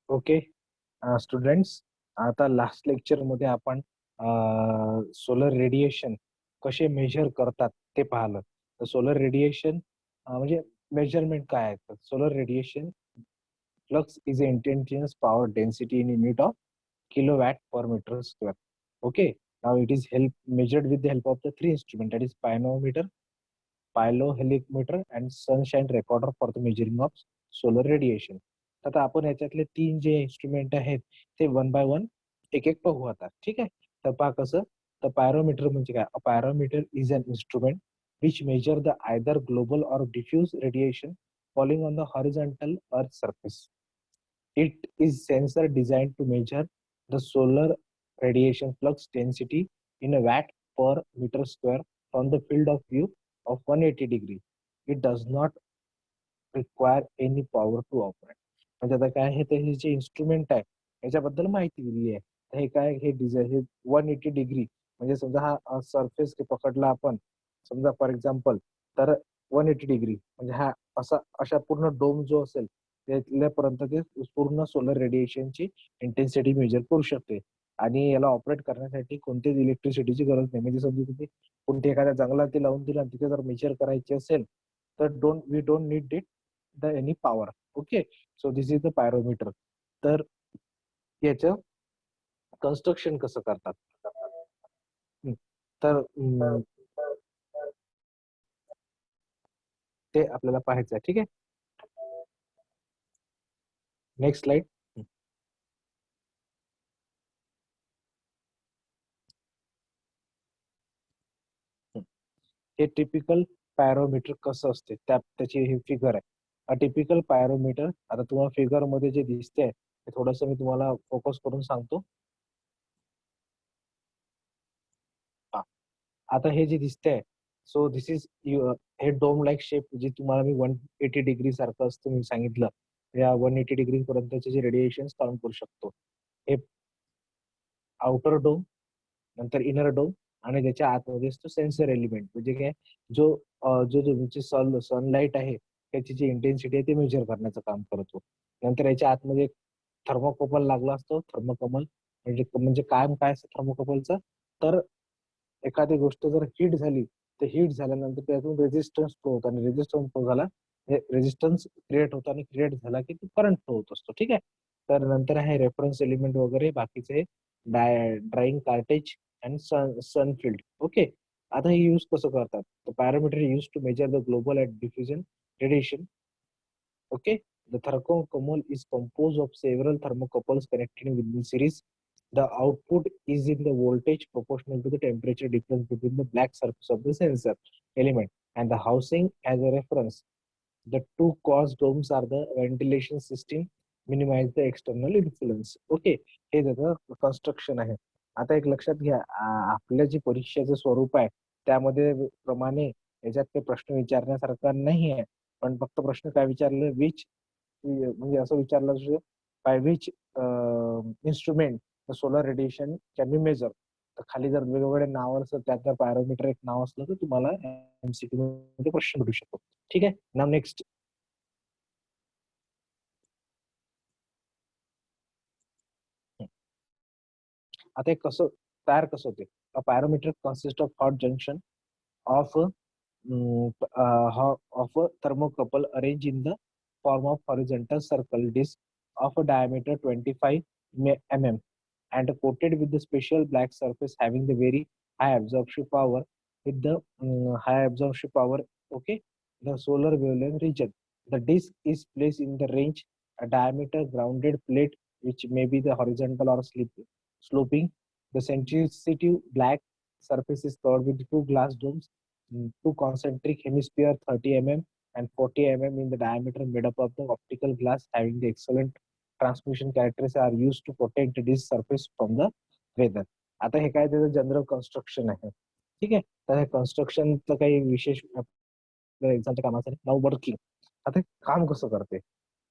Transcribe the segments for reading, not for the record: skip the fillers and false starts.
Okay students, आता last lecture मध्ये आपण सोलर रेडिएशन कसे मेजर करतात ते पाहिलं. तर सोलर रेडिएशन म्हणजे मेजरमेंट काय आहे. Solar radiation flux is intensity power density in unit of kilowatt per meter square. Okay, now it is measured with the help of the three instruments, that is pyranometer, pylohelicometer and sunshine recorder for the measuring of solar radiation. आता आपण याच्यातले तीन जे instrument आहेत ते one by one एक एक पाहू आता. ठीक आहे. तर पहा कसं. तर पायरोमीटर म्हणजे काय. Pyrometer is an instrument which measure the either global or diffuse radiation falling on the horizontal earth surface. It is sensor designed to measure the solar radiation flux density in a watt per meter square from the field of view of 180 degree. It does not require any power to operate. म्हणजे आता काय आहे, तर हे जे instrument आहे याच्याबद्दल माहिती दिली आहे. तर हे काय, हे डिझाईन हे 180 डिग्री म्हणजे समजा हा सरफेस पकडला आपण समजा फॉर एक्झाम्पल, तर 180 डिग्री म्हणजे हा अशा पूर्ण डोम जो असेल त्यापर्यंत ते पूर्ण सोलर रेडिएशनची इंटेन्सिटी मेजर करू शकते. आणि याला ऑपरेट करण्यासाठी कोणत्याच इलेक्ट्रिसिटीची गरज नाही. म्हणजे समजा तुम्ही कोणत्या एखाद्या जंगलात ते लावून दिला आणि तिथे जर मेजर करायचे असेल तर we don't need it the any power. Okay, so this is the pyrometer. तर याचं कन्स्ट्रक्शन कसं करतात तर ते आपल्याला पाहायचं आहे. ठीक आहे, नेक्स्ट स्लाइड. हे टिपिकल पायरोमीटर कसं असते त्याची ही फिगर आहे. टिपिकल पायरोमीटर आता तुम्हाला फिगर मध्ये जे दिसते ते थोडस मी तुम्हाला फोकस करून सांगतो. आता हे जे दिसतंय, सो दिस इज हे डोम लाईक शेप जे तुम्हाला मी 180 डिग्री सारखं असतं मी सांगितलं. या 180 डिग्री पर्यंतचे जे रेडिएशन काउंट करू शकतो. हे आउटर डोम, नंतर इनर डोम आणि त्याच्या आतमध्ये असतो सेन्सर एलिमेंट. म्हणजे काय, जो जो तुमची सनलाईट आहे त्याची जी इंटेन्सिटी आहे ते मेजर करण्याचं काम करतो. नंतर याच्या आतमध्ये थर्मोकपल लागला असतो. थर्मोकपल म्हणजे म्हणजे काम काय असतं थर्मोकपलचं, तर एखादी गोष्ट जर हीट झाली तर हीट झाल्यानंतर त्यातून रेजिस्टन्स फ्लो होतो आणि रेजिस्टन्स फ्लो झाला रेजिस्टन्स क्रिएट होतो आणि क्रिएट झाला की करंट फ्लो होत असतो. ठीक आहे. तर नंतर आहे रेफरन्स एलिमेंट वगैरे बाकीचे drawing cartage and sun field. Okay, आता हे यूज कसं करतात. तर parameter use to measure the global at diffusion radiation. Okay, the thermocouple is composed of several thermocouples connected within series. The output is in the voltage proportional to the temperature difference between the black surface of the sensor element and the housing as a reference. The two cause domes are the ventilation system, minimize the external influence. Okay, हे त्याचं construction आहे. आता एक लक्षात घ्या, आपल्या जे परीक्षेचं स्वरूप आहे त्यामध्ये प्रमाणे याच्यात ते प्रश्न विचारण्यासारखा नाही आहे. पण फक्त प्रश्न काय विचारलं, विच म्हणजे असं विचारलं by which instrument the solar radiation can be measure. तर खाली जर वेगवेगळे नाव असतं त्यात जर पॅरामीटर एक नाव असलं तर तुम्हाला एमसीक्यू मध्ये प्रश्न भेटू शकतो. ठीक आहे. नाव नेक्स्ट. आता कसं तयार कसं होते. Parameter consist of hot junction of of a thermocouple arranged in the form of horizontal circle disc of a diameter 25 mm and coated with the special black surface having the very high absorption power with the high absorption power. Okay, the solar wavelength region. The disc is placed in the range a diameter grounded plate which may be the horizontal or sloping. The sensitive black surface is covered with two glass domes, two concentric hemisphere 30 mm and 40 mm in the diameter made up of the optical glass having the excellent transmission characteristics are used to protect this surface from the weather. आता हे काय त्याचं general construction आहे. ठीक आहे. तर हे कन्स्ट्रक्शनचं काही विशेष एक्झामच्या कामासाठी नाव वर्किंग. आता काम कसं करते.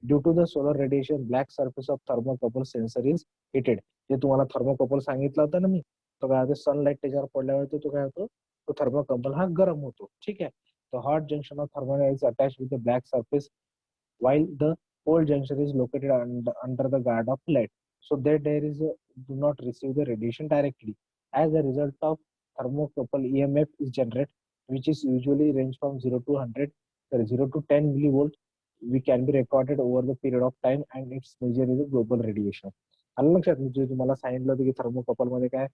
Due to the solar radiation black surface of thermocouple sensor is heated. जे तुम्हाला थर्मोकपल सांगितलं होतं ना मी, तो काय होतं सनलाइट त्याच्यावर पडल्यावर तो काय होतो, तो थर्मोकपल हा गरम होतो. ठीक आहे. The hot junction of thermal is attached with the black surface while the Pole junction is located under the guard of lead, so that there is do not receive the radiation directly. As a result of thermocouple, EMF is generated, which is usually range from 0 to 100, 0 to 10 millivolt. We can be recorded over the period of time, and its measure is global radiation. आलं लक्षात? म्हणजे तुम्हाला सांगितलं होतं की thermocouple मध्ये काय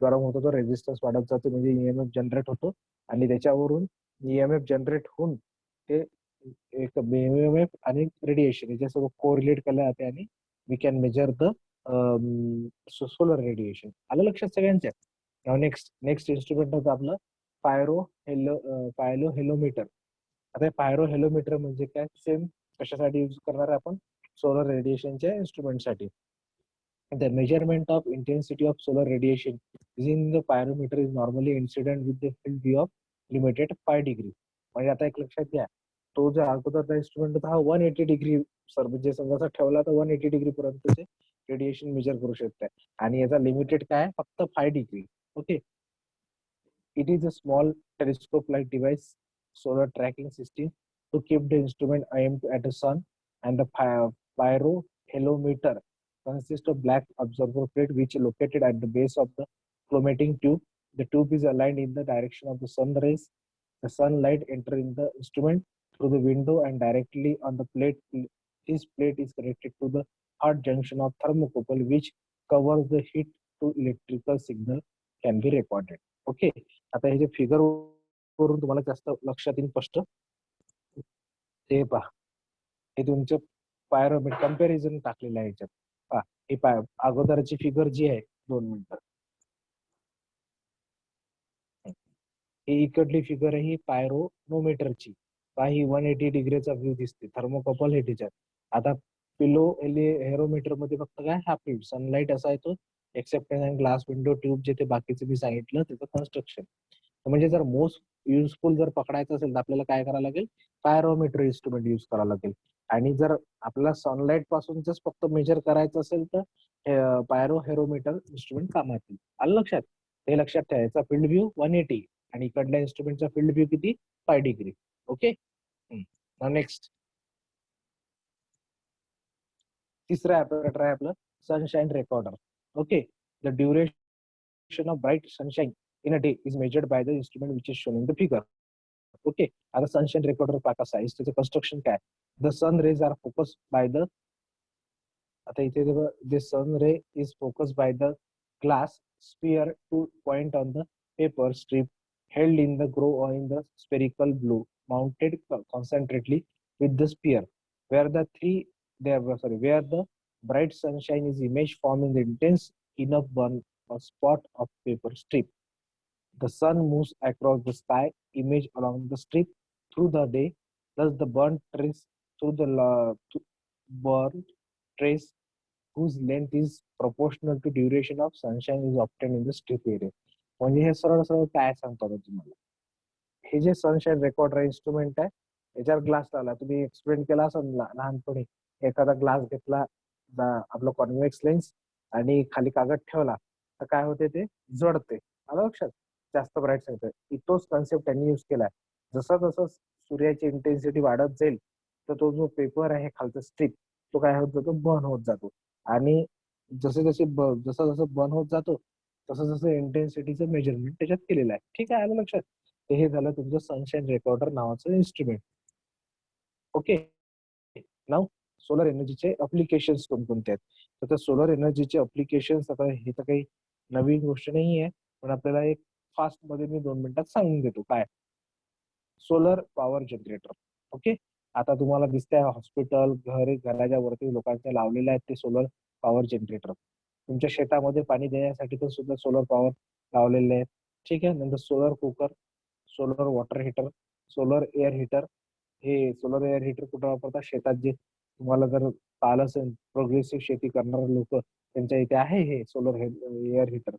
गरम होतो तो रेजिस्टन्स वाढत जातो, म्हणजे ईएमएफ जनरेट होतो आणि त्याच्यावरून ईएमएफ जनरेट होऊन ते एक ईएमएफ आणि रेडिएशन याच्यासोबत कोरिलेट केलं जाते आणि we can measure the solar radiation. आलं लक्षात सगळ्यांच्या? नेक्स्ट नेक्स्ट इन्स्ट्रुमेंट होतं आपलं पायलो हेलोमीटर. आता पायरो हेलोमीटर म्हणजे काय? सेम कशासाठी यूज करणार आपण? सोलर रेडिएशनच्या इन्स्ट्रुमेंटसाठी. The measurement of intensity of solar radiation using the pyrometer is normally incident with the field view of limited 5 degree. म्हणजे आता एक लक्षात घ्या, तो जो अगोदरचा इन्स्ट्रुमेंट होता हा 180 डिग्री सर, म्हणजे समजा ठेवला तर 180 डिग्री पर्यंतचे रेडिएशन मेजर करू शकते आणि याचा लिमिटेड काय आहे? फक्त 5 degree. Okay. It is a small telescope-like device, solar tracking system to keep the instrument aimed at the sun, and the pyrohalometer consists of black observer plate which is located at the base of the chromating tube. The tube is aligned in the direction of the sun rays. The sunlight enter in the instrument through the window and directly on the plate. This plate is connected to the hot junction of thermocouple which covers the heat to electrical signal can be recorded. Okay. आता हे जे figure वरून तुम्हाला जास्त लक्षात येईल स्पष्ट ते पहा. हे तुमचं पायरोमीटर कम्पॅरिझन टाकलेलं आहे याच्यात. पहा हे अगोदरची फिगर जी आहे 2 मिनिटं, ही इकडली फिगर आहे ही पायरोनोमीटरची. काही 180 डिग्रीचा व्ह्यू दिसते. थर्मोकपल हे त्याच्यात. आता पिलो हेरोमीटर मध्ये फक्त काय हा फील्ड सनलाइट असा येतो, एक्सेप्ट ग्लास विंडो ट्यूब जे ते बाकीचे मी सांगितलं त्याचं कन्स्ट्रक्शन. म्हणजे जर मोस्ट युजफुल जर पकडायचं असेल तर आपल्याला काय करावं लागेल? पायरोमीटर इन्स्ट्रुमेंट युज करावं लागेल. आणि जर आपल्याला सनलाइट पासूनच फक्त मेजर करायचं असेल तर पायरो हेरोमीटर इन्स्ट्रुमेंट कामात येईल. आलं लक्षात? हे लक्षात ठेवायचा. फील्ड व्ह्यू 180 आणि इकडल्या इन्स्ट्रुमेंटचा फील्ड व्ह्यू किती? 5 डिग्री. ओके. नेक्स्ट तिसरं ऑपरेटर आहे आपलं sunshine recorder. Okay. The duration of bright sunshine in a day is measured by the instrument which is shown in the figure. Okay. आता sunshine recorder पहा कसा आहे, त्याचं construction काय? The sun rays are focused by the, आता इथे the sun ray is focused by the glass sphere to point on the paper strip held in the grow or in the spherical blue mounted concentrately with the sphere where where the bright sunshine is image forming the intense enough burn a spot of paper strip. The sun moves across the sky image along the strip through the day. Thus, the burnt trace through the burnt trace whose length is proportional to duration of sunshine is obtained in the strip area. म्हणजे हे सरळ सरळ काय सांगतो तुम्हाला, हे जे sunshine recorder instrument आहे याच्यावर ग्लास लावला. तुम्ही एक्सप्लेन केला असेल लहानपणी, एखादा ग्लास घेतला आपलं कॉन्व्हेक्स लेन्स आणि खाली कागद ठेवला तर काय होते? ते जडते. आलं लक्षात? जास्त ब्राईट सांगतोय. तोच कॉन्सेप्ट त्यांनी युज केलाय. जसं जसं सूर्याची इंटेन्सिटी वाढत जाईल तर तो जो पेपर आहे खालचा स्ट्रिप तो काय होत जातो? बर्न होत जातो. आणि जसं जसं बर्न होत जातो तसं जसं इंटेन्सिटीचं मेजरमेंट त्याच्यात केलेलं आहे. ठीक आहे, आलं लक्षात? तर हे झालं तुमचं सनशाईन रेकॉर्डर नावाचं इन्स्ट्रुमेंट. ओके. नाव सोलर एनर्जीचे अप्लिकेशन्स कोणकोणते आहेत? तर त्या सोलर एनर्जीचे अप्लिकेशन्स, आता हे तर काही नवीन गोष्ट नाही आहे, पण आपल्याला एक फास्ट मध्ये मी 2 मिनिटात सांगून देतो. काय? Solar power generator. ओके. आता तुम्हाला दिसतंय हॉस्पिटल, घराच्या वरती लोकांच्या लावलेले आहेत ते सोलर पॉवर जनरेटर. तुमच्या शेतामध्ये पाणी देण्यासाठी पण सुद्धा सोलर पॉवर लावलेले आहेत. ठीक आहे. नंतर solar cooker, solar water heater, solar air heater. हे सोलर एअर हीटर कुठं वापरतात? शेतात. जे तुम्हाला जर पाहिलं असेल प्रोग्रेसिव्ह शेती करणारे लोक त्यांच्या इथे आहे हे solar air heater.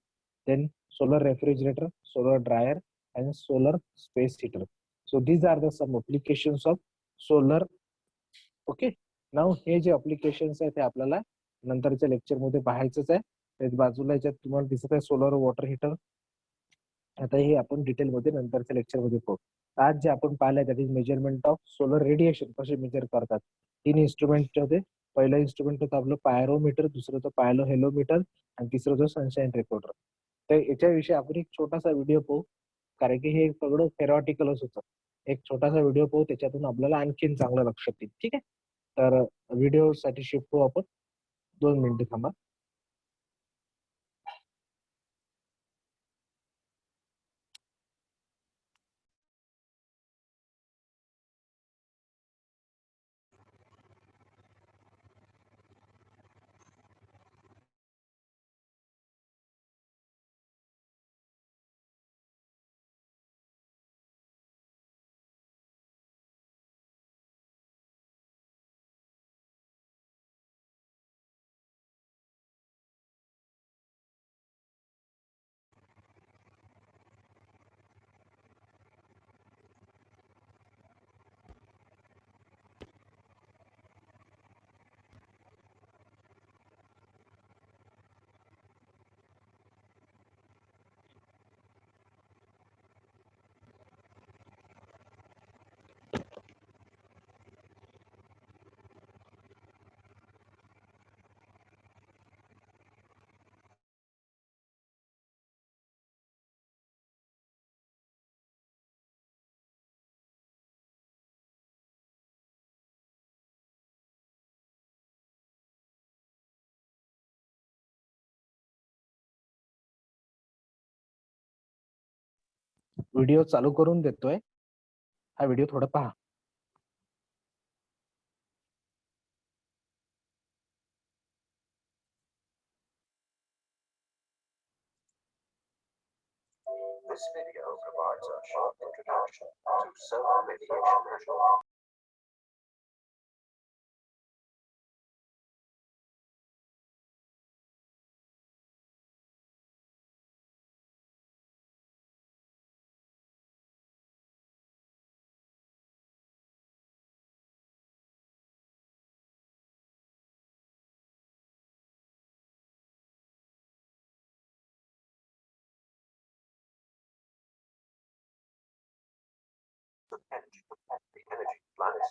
Then solar refrigerator, solar dryer and solar space heater. So these are the some applications of solar. Okay. Now हे जे applications आहेत ते आपल्याला नंतरच्या लेक्चर मध्ये पाहायचंच आहे. त्याच बाजूला याच्यात तुम्हाला दिसत आहे सोलर वॉटर हीटर. आता हे आपण डिटेल मध्ये नंतरच्या लेक्चर मध्ये पाहू. आज जे आपण पाहिलंय that is measurement of solar radiation कसे मेजर करतात. 3 इन्स्ट्रुमेंट होते. पहिलं इन्स्ट्रुमेंट होतं आपलं पायरोमीटर, दुसरं होतं पायलो हेलोमीटर आणि तिसरं होतं सनशाईन रेकॉर्डर. तर याच्याविषयी आपण एक छोटासा व्हिडिओ पाहू, कारण की हे सगळं थेरॉटिकलच होतं. एक छोटासा व्हिडिओ पाहू, त्याच्यातून आपल्याला आणखीन चांगलं लक्षात येईल. ठीक आहे. तर व्हिडिओसाठी शिफ्ट होऊ आपण. 2 मिनिटं थांबा. व्हिडिओ चालू करून देतोय. हा व्हिडिओ थोडा पहा. This video provides a short introduction to solar radiation measurement. The energy planet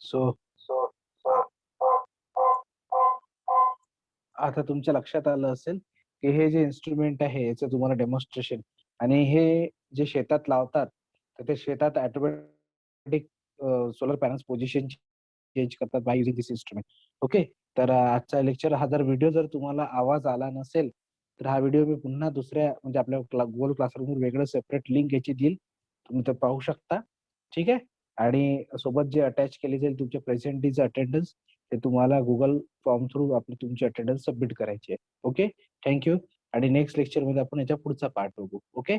so आता तुमच्या लक्षात आलं असेल की हे जे इन्स्ट्रुमेंट आहे याचं तुम्हाला डेमॉन्स्ट्रेशन, आणि हे जे शेतात लावतात तर ते शेतात automatic solar panels position change करतात by using this instrument. Okay. तर आजचा लेक्चर हा जर व्हिडिओ जर तुम्हाला आवाज आला नसेल तर हा व्हिडिओ मी पुन्हा दुसऱ्या म्हणजे आपल्या गुगल क्लासरूमवर वेगळं सेपरेट लिंक याची देईल, तुम्ही ते पाहू शकता. ठीक आहे. आणि सोबत जे अटॅच केले जाईल तुमच्या प्रेझेंट डेचं अटेंडन्स, ते तुम्हाला गुगल फॉर्म थ्रू आपली तुमची अटेंडन्स सबमिट करायची आहे. ओके. थँक्यू. आणि नेक्स्ट लेक्चरमध्ये आपण याच्या पुढचा पार्ट बघू. ओके.